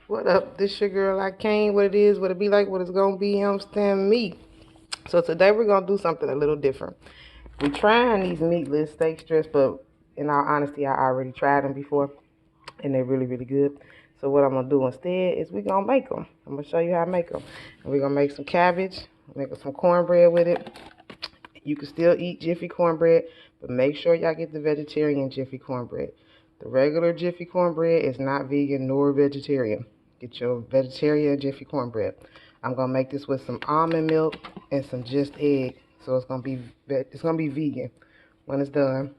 What up? This your girl. I came. What it is, what it be like, what it's gonna be. You understand me? So today we're gonna do something a little different. We're trying these meatless steak strips, but in all honesty, I already tried them before, and they're really, really good. So what I'm gonna do instead is we're gonna make them. I'm gonna show you how to make them. And we're gonna make some cabbage, make some cornbread with it. You can still eat Jiffy cornbread, but make sure y'all get the vegetarian Jiffy cornbread. The regular Jiffy cornbread is not vegan nor vegetarian. Get your vegetarian Jiffy cornbread. I'm gonna make this with some almond milk and some just egg, so it's gonna be vegan when it's done.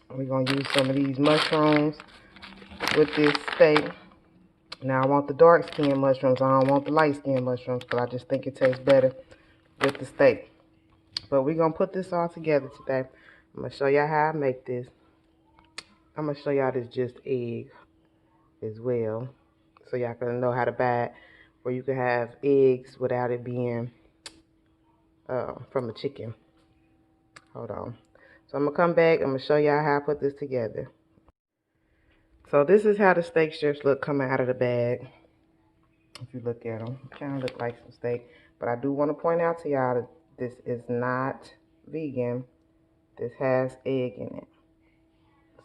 We're gonna use some of these mushrooms with this steak. Now I want the dark skin mushrooms. I don't want the light skin mushrooms because I just think it tastes better with the steak. But we're going to put this all together today. I'm going to show y'all how I make this. I'm going to show y'all this just egg as well. So y'all can know how to buy it. Where you can have eggs without it being from a chicken. Hold on. So I'm going to come back. I'm going to show y'all how I put this together. So this is how the steak strips look coming out of the bag. If you look at them, it kind of look like some steak. But I do want to point out to y'all that this is not vegan. This has egg in it.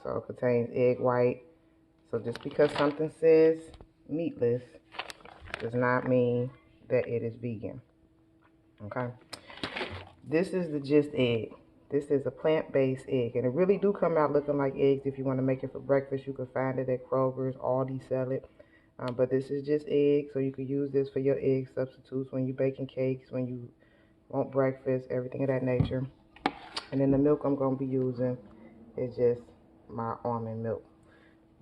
So it contains egg white. So just because something says meatless does not mean that it is vegan. Okay? This is the just egg. This is a plant-based egg. And it really do come out looking like eggs. If you want to make it for breakfast, you can find it at Kroger's, Aldi sell it. But this is just egg. So you can use this for your egg substitutes when you're baking cakes, when you want breakfast, everything of that nature. And then the milk I'm going to be using is just my almond milk.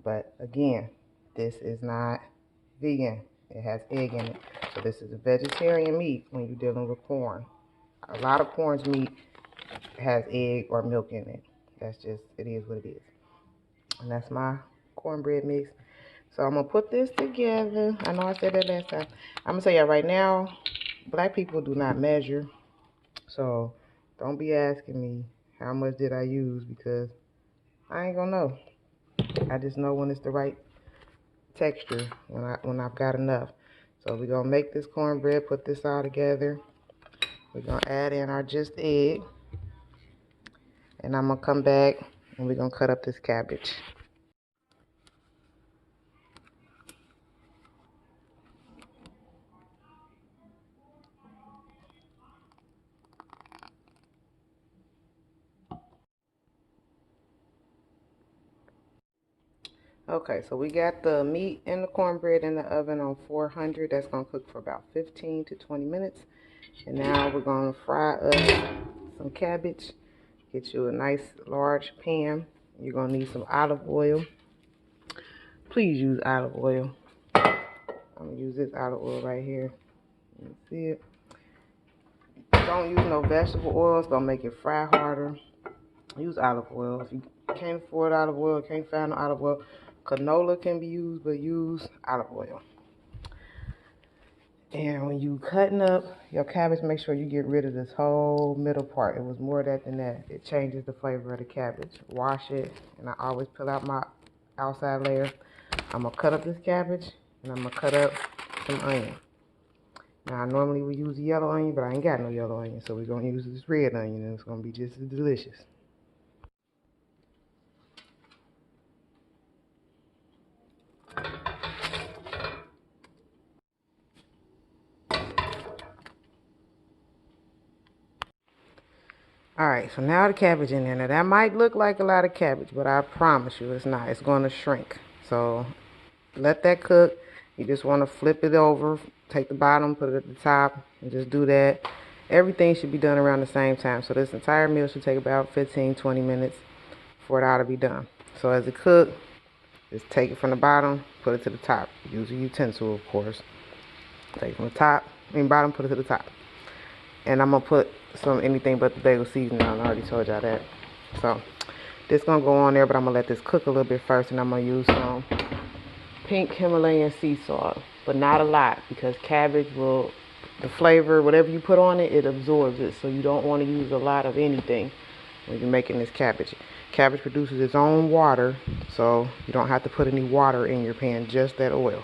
But again, this is not vegan. It has egg in it. So this is a vegetarian meat when you're dealing with Quorn. A lot of Quorn's meat has egg or milk in it. That's just, it is what it is. And that's my cornbread mix. So I'm going to put this together. I know I said that last time. I'm going to tell you right now, black people do not measure. So don't be asking me how much did I use, because I ain't going to know. I just know when it's the right texture, when I've got enough. So we're going to make this cornbread, put this all together. We're going to add in our just egg. And I'm going to come back and we're going to cut up this cabbage. Okay, so we got the meat and the cornbread in the oven on 400. That's going to cook for about 15 to 20 minutes. And now we're going to fry up some cabbage. Get you a nice large pan. You're going to need some olive oil. Please use olive oil. I'm going to use this olive oil right here. You can see it. Don't use no vegetable oil. It's going to make it fry harder. Use olive oil. If you can't afford olive oil, can't find no olive oil, canola can be used, but use olive oil. And when you cutting up your cabbage, make sure you get rid of this whole middle part. It was more of that than that. It changes the flavor of the cabbage. Wash it, and I always pull out my outside layer. I'm going to cut up this cabbage, and I'm going to cut up some onion. Now, I normally would use yellow onion, but I ain't got no yellow onion, so we're going to use this red onion, and it's going to be just as delicious. Alright, so now the cabbage in there. Now that might look like a lot of cabbage, but I promise you it's not. It's going to shrink. So let that cook. You just want to flip it over, take the bottom, put it at the top, and just do that. Everything should be done around the same time. So this entire meal should take about 15-20 minutes for it all to be done. So as it cooks, just take it from the bottom, put it to the top. Use a utensil, of course. Take it from the top, bottom, put it to the top. And I'm going to put some anything but the bagel seasoning on. I already told y'all that. So this going to go on there, but I'm going to let this cook a little bit first. And I'm going to use some pink Himalayan sea salt. But not a lot, because cabbage will, the flavor, whatever you put on it, it absorbs it. So you don't want to use a lot of anything when you're making this cabbage. Cabbage produces its own water, so you don't have to put any water in your pan, just that oil.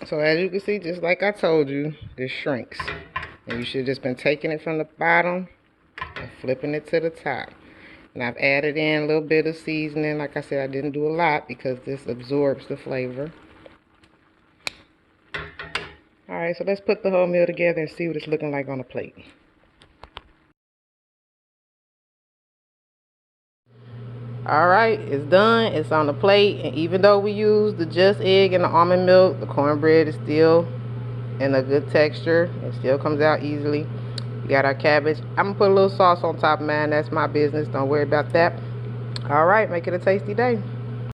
So as you can see, just like I told you, this shrinks. And you should have just been taking it from the bottom and flipping it to the top. And I've added in a little bit of seasoning. Like I said, I didn't do a lot because this absorbs the flavor. Alright, so let's put the whole meal together and see what it's looking like on a plate. Alright, it's done. It's on the plate. And even though we used the just egg and the almond milk, the cornbread is still in a good texture. It still comes out easily. We got our cabbage. I'm going to put a little sauce on top of mine. That's my business. Don't worry about that. Alright, make it a tasty day.